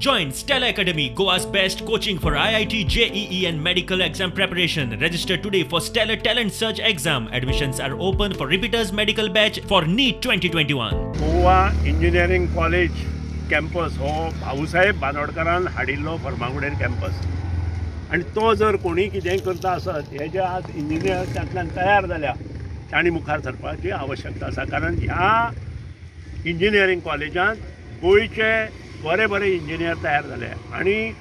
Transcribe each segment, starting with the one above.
Join Stella Academy, Goa's best coaching for IIT, JEE and medical exam preparation. Register today for Stellar Talent Search exam. Admissions are open for repeaters medical batch for NEET 2021. Goa engineering college campus हो भाऊसाहेब बांदोडकरान हाडिल्लो फर्मागुडेर campus आणि तो जर कोणी कितेंय करता आसत हे जे आज इंजिनियर त्यातल्यान तयार जाल्या तांणी मुखार सरपाची आवश्यकता आसा. कारण ह्या इंजिनियरिंग कॉलेजांत गोंयचे बरे बरे इंजिनियर तयार जाले आणि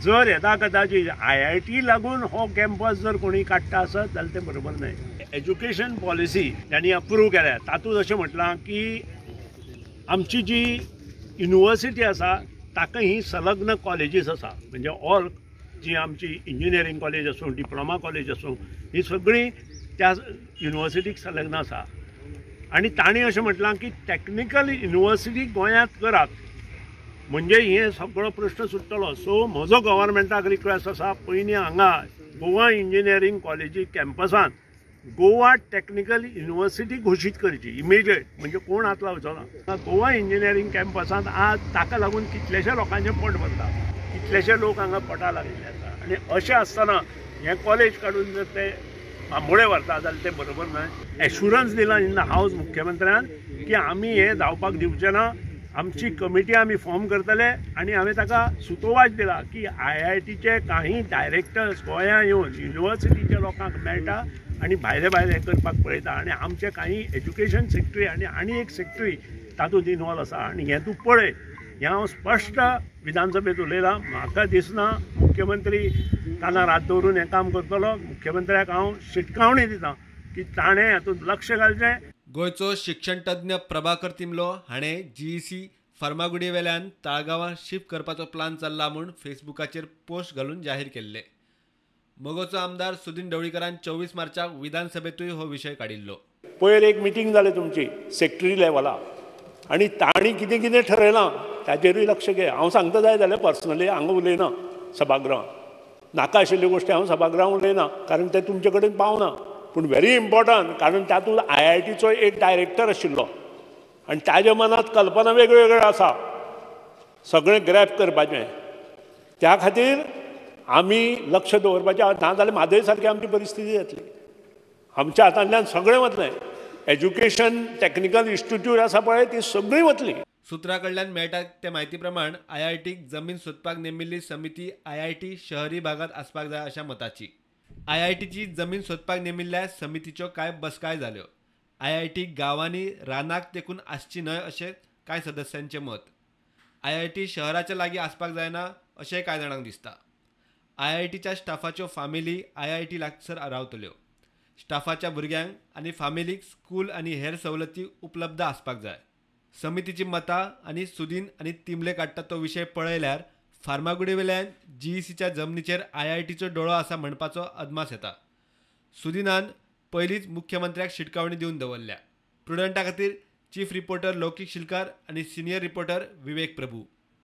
जर येता कदाचित IIT लागून हो कॅम्पस जर कोणी काडटा आसत जाल्यार तें बरोबर न्हय. एज्युकेशन पॉलिसी त्यांनी अप्रूव केल्या तातूंत अशें म्हटलां की आमची जी युनिवर्सिटी आसा ताका ही संलग्न कॉलेजीस आसा. म्हणजे ऑल जी आमची इंजिनियरिंग कॉलेज आसूं डिप्लोमा कॉलेज आसूं ही सगळीं त्या युनिवर्सिटीक संलग्न आसा. आणि तांणी अशें म्हटलां की टॅक्निकल युनिवर्सिटी गोंयांत करात म्हणजे हे सगळो प्रश्न सुट्टलो. सो म्हजो गव्हर्मेंटाक रिक्वेस्ट आसा पयलीं हांगा गोवा इंजिनियरिंग कॉलेजी कॅम्पसांत गोवा टॅक्निकल युनिवर्सिटी घोशीत करची इमिजिएट. म्हणजे कोण हात लावचो ना. गोवा इंजिनियरिंग कॅम्पसांत आज ताका लागून कितलेशे लोकांचें पोट भरता, कितलेशे लोक हांगा पोटा लागिल्ले आसा. आनी अशें आसतना हें कॉलेज काडून जर ते बांबोळे व्हरता जाल्यार तें बरोबर न्हय. एश्युरन्स दिला इन द हावस मुख्यमंत्र्यान की आमी हें जावपाक दिवचें ना. आमची कमिटी आमी फॉर्म करतले आणि हांवें ताका सुतोवाच दिला की IITचे काही डायरेक्टर्स गोंयां येवन युनिवर्सिटीच्या लोकांक मेळटा आणि भायले भायले करपाक पळयता आणि आमचे काही एज्युकेशन सेक्रेटरी आणि एक सेक्रेटरी तातूंत इनवॉल्व आसा. आनी हें तूं पळय, हें हांव स्पश्ट विधानसभेत उलयलां. म्हाका दिसना मुख्यमंत्री कानार हात दवरून हें काम करतलो. मुख्यमंत्र्याक हांव शिटकावणी दितां की ताणें हातूंत लक्ष घालचें. गोंयचो शिक्षण तज्ञ प्रभाकर तिमलो हाणें GEC फर्मागुडी वेल्यान ताळगांवां शिफ्ट करपाचो प्लान चल्ला म्हूण फेसबुकाचेर पोस्ट घालून जाहीर केल्ले. मोगोचो आमदार सुदीन ढवळीकरान 24 मार्चाक विधानसभेतूय हो विशय काडिल्लो. पयर एक मिटींग जाली तुमची सेक्रेटरी लेवला आणि तांणी कितें कितें ठरयलां ताचेरूय लक्ष घे. हांव सांगता जाय जाल्यार पर्सनली हांगा उलयना सभागृहांत. नाका आशिल्ल्यो गोश्टी हांव सभागृहांत उलयना कारण ते तुमचे कडेन पावना. पूण व्हेरी इम्पॉर्टंट कारण तातूंत IITचो एक डायरेक्टर आशिल्लो आनी ताज्या मनांत कल्पना वेगवेगळ्यो आसा सगळें ग्रॅप करपाचें. त्या खातीर आमी लक्ष दवरपाचें ना जाल्यार म्हादय सारकी आमची परिस्थिती जातली. आमच्या हातांतल्यान सगळें वतलें. एज्युकेशन टॅक्निकल इन्स्टिट्यूट आसा पळय ती सगळीं वतलीं. सुत्रा कडल्यान मेळटा ते म्हायती प्रमाण IITक जमीन सोदपाक नेमिल्ली समिती IIT शहरी भागात आसपाक जाय अशा मताची. IITची जमीन सोदपाक नेमिल्ल्या समितीच्यो कांय बसकाय जाल्यो. IIT गांवांनी रानाक तेंकून आसची न्हय अशें कांय सदस्यांचें मत. IIT शहराच्या लागीं आसपाक जायना अशेंय कांय जाणांक दिसता. IITच्या स्टाफाच्यो फामिली IIT लागसर रावतल्यो. स्टाफाच्या भुरग्यांक आनी फामिलीक स्कूल आनी हेर सवलती उपलब्ध आसपाक जाय. समितीची मतां आनी सुदीन आनी तिमले काडटा तो विशय पळयल्यार फार्मागुडी वेल्यान GECच्या जमनीचेर IITचो डोळो आसा म्हणपाचो अदमास येता. सुदिनान पयलींच मुख्यमंत्र्याक शिटकावणी दिवन दवरल्या. प्रुडंटा खातीर चीफ रिपोर्टर लौकीक शिलकार आनी सिनियर रिपोर्टर विवेक प्रभू.